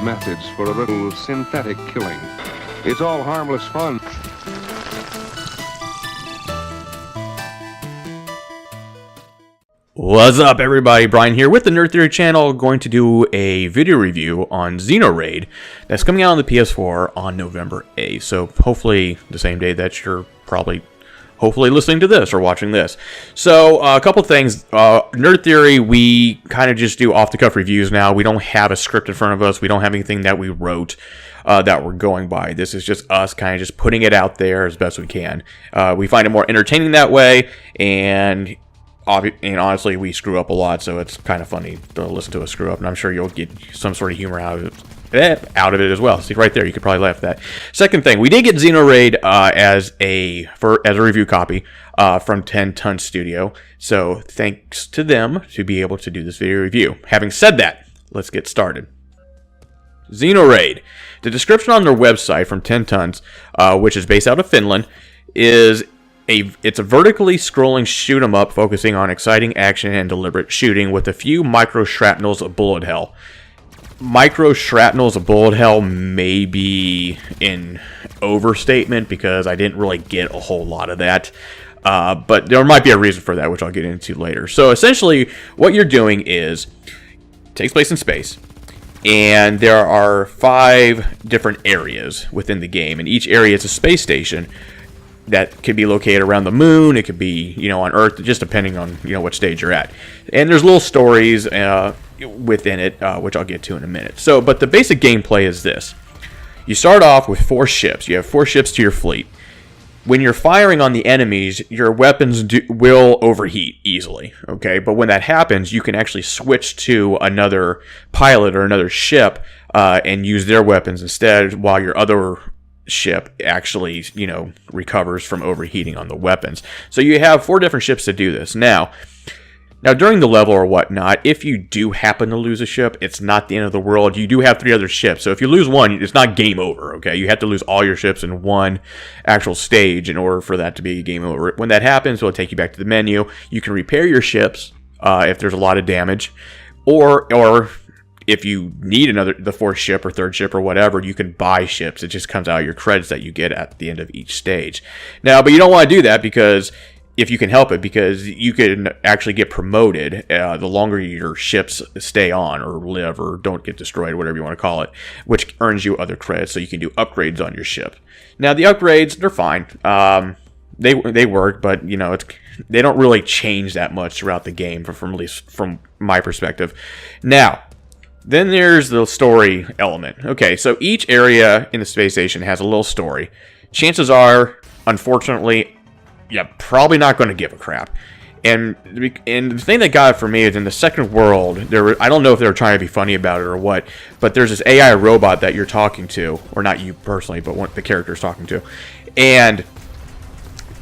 methods for a little synthetic killing. It's all harmless fun. What's up, everybody? Brian here with the Nerd Theory channel, going to do a video review on Xenoraid that's coming out on the PS4 on November 8th. So hopefully the same day that you're hopefully listening to this or watching this. So a couple things. Nerd Theory, we kind of just do off-the-cuff reviews now. We don't have a script in front of us. We don't have anything that we wrote that we're going by. This is just us kind of just putting it out there as best we can. We find it more entertaining that way, and honestly, we screw up a lot, so it's kind of funny to listen to us screw up, and I'm sure you'll get some sort of humor out of it as well. See, right there, you could probably laugh at that. Second thing, we did get Xenoraid as a review copy from 10 Ton Studio, so thanks to them to be able to do this video review. Having said that, let's get started. Xenoraid. The description on their website from 10 Tons, which is based out of Finland, is it's a vertically scrolling shoot 'em up focusing on exciting action and deliberate shooting with a few micro shrapnels of bullet hell. Micro shrapnels of bullet hell may be an overstatement because I didn't really get a whole lot of that. But there might be a reason for that, which I'll get into later. So essentially, what you're doing is, it takes place in space. And there are 5 different areas within the game, and each area is a space station that could be located around the moon. It could be, on Earth, just depending on, what stage you're at. And there's little stories within it, which I'll get to in a minute. So, but the basic gameplay is this. You start off with 4 ships. You have 4 ships to your fleet. When you're firing on the enemies, your weapons will overheat easily, okay? But when that happens, you can actually switch to another pilot or another ship and use their weapons instead, while your other ship actually, recovers from overheating on the weapons. So you have 4 different ships to do this. Now during the level or whatnot, if you do happen to lose a ship, it's not the end of the world. You do have 3 other ships. So if you lose one, it's not game over, okay? You have to lose all your ships in one actual stage in order for that to be game over. When that happens, it'll take you back to the menu. You can repair your ships if there's a lot of damage, or if you need the 4th ship or 3rd ship or whatever, you can buy ships. It just comes out of your credits that you get at the end of each stage. Now, but you don't want to do that because if you can help it, because you can actually get promoted the longer your ships stay on or live or don't get destroyed, whatever you want to call it, which earns you other credits, so you can do upgrades on your ship. Now, the upgrades, they're fine. They work, but they don't really change that much throughout the game, at least from my perspective. Now, then there's the story element. Okay, so each area in the space station has a little story. Chances are, unfortunately, you're probably not going to give a crap. And the thing that got it for me is in the second world, I don't know if they were trying to be funny about it or what, but there's this AI robot that you're talking to, or not you personally, but the character's talking to. And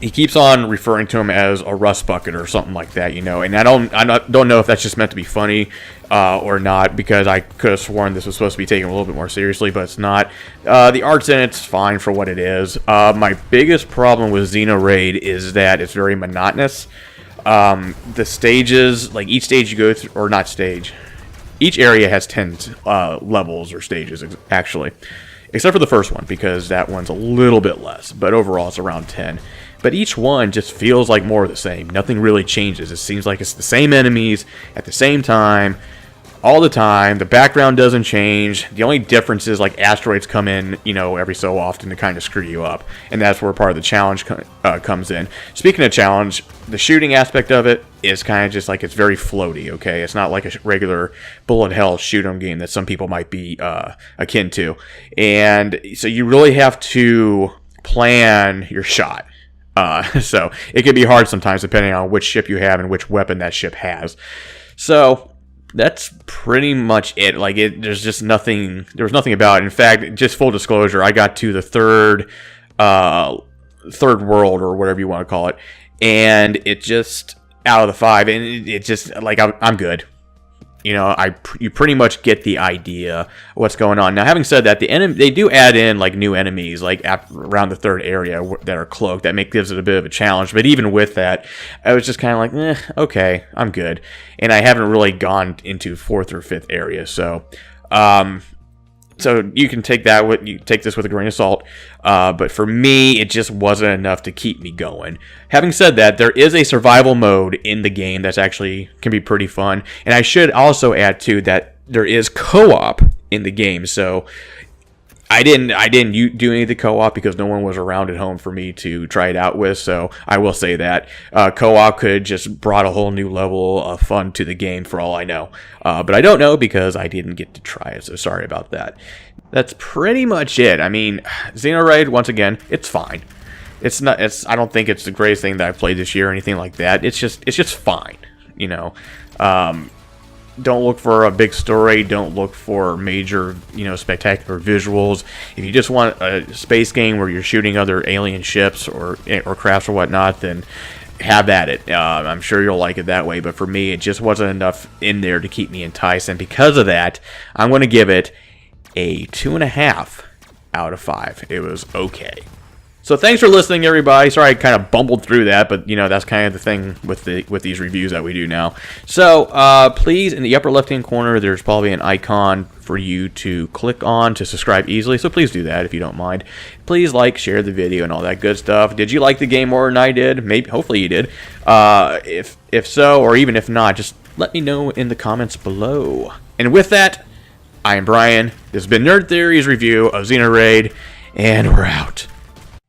he keeps on referring to him as a rust bucket or something like that, and I don't know if that's just meant to be funny or not, because I could have sworn this was supposed to be taken a little bit more seriously, but it's not. The art's in it's fine for what it is. My biggest problem with Xenoraid is that it's very monotonous. The stages, like each stage you go through, or not stage, each area has 10 levels or stages, actually. Except for the first one, because that one's a little bit less, but overall it's around 10. But each one just feels like more of the same. Nothing really changes. It seems like it's the same enemies at the same time, all the time. The background doesn't change. The only difference is like asteroids come in, every so often to kind of screw you up. And that's where part of the challenge comes in. Speaking of challenge, the shooting aspect of it is kind of just like it's very floaty, okay? It's not like a regular bullet hell shoot 'em game that some people might be akin to. And so you really have to plan your shot. So it can be hard sometimes depending on which ship you have and which weapon that ship has. So that's pretty much it. Like there's just nothing. There was nothing about it. In fact, just full disclosure, I got to the third world or whatever you want to call it, and it just out of the 5, and it just like I'm good. You pretty much get the idea of what's going on. Now, having said that, they do add in like new enemies, like around the 3rd area that are cloaked. That gives it a bit of a challenge. But even with that, I was just kind of like, okay, I'm good. And I haven't really gone into 4th or 5th area, so So you can take this with a grain of salt, but for me, it just wasn't enough to keep me going. Having said that, there is a survival mode in the game that's actually can be pretty fun, and I should also add too that there is co-op in the game. So I didn't do any of the co-op because no one was around at home for me to try it out with. So I will say that co-op could just brought a whole new level of fun to the game for all I know. But I don't know because I didn't get to try it. So sorry about that. That's pretty much it. I mean, Xenoraid, once again, it's fine. I don't think it's the greatest thing that I've played this year or anything like that. It's just fine. You know. Don't look for a big story. Don't look for major, spectacular visuals. If you just want a space game where you're shooting other alien ships or crafts or whatnot, then have at it. I'm sure you'll like it that way. But for me, it just wasn't enough in there to keep me enticed. And because of that, I'm going to give it a 2.5 out of 5. It was okay. So thanks for listening, everybody. Sorry I kind of bumbled through that, but that's kind of the thing with these reviews that we do now. So please, in the upper left-hand corner, there's probably an icon for you to click on to subscribe easily. So please do that if you don't mind. Please like, share the video, and all that good stuff. Did you like the game more than I did? Maybe, hopefully you did. If so, or even if not, just let me know in the comments below. And with that, I am Brian. This has been Nerd Theory's review of Xenoraid, and we're out.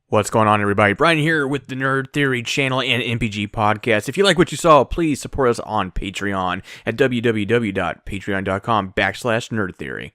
What's going on, everybody? Brian here with the Nerd Theory channel and MPG podcast. If you like what you saw, please support us on Patreon at www.patreon.com/nerdtheory.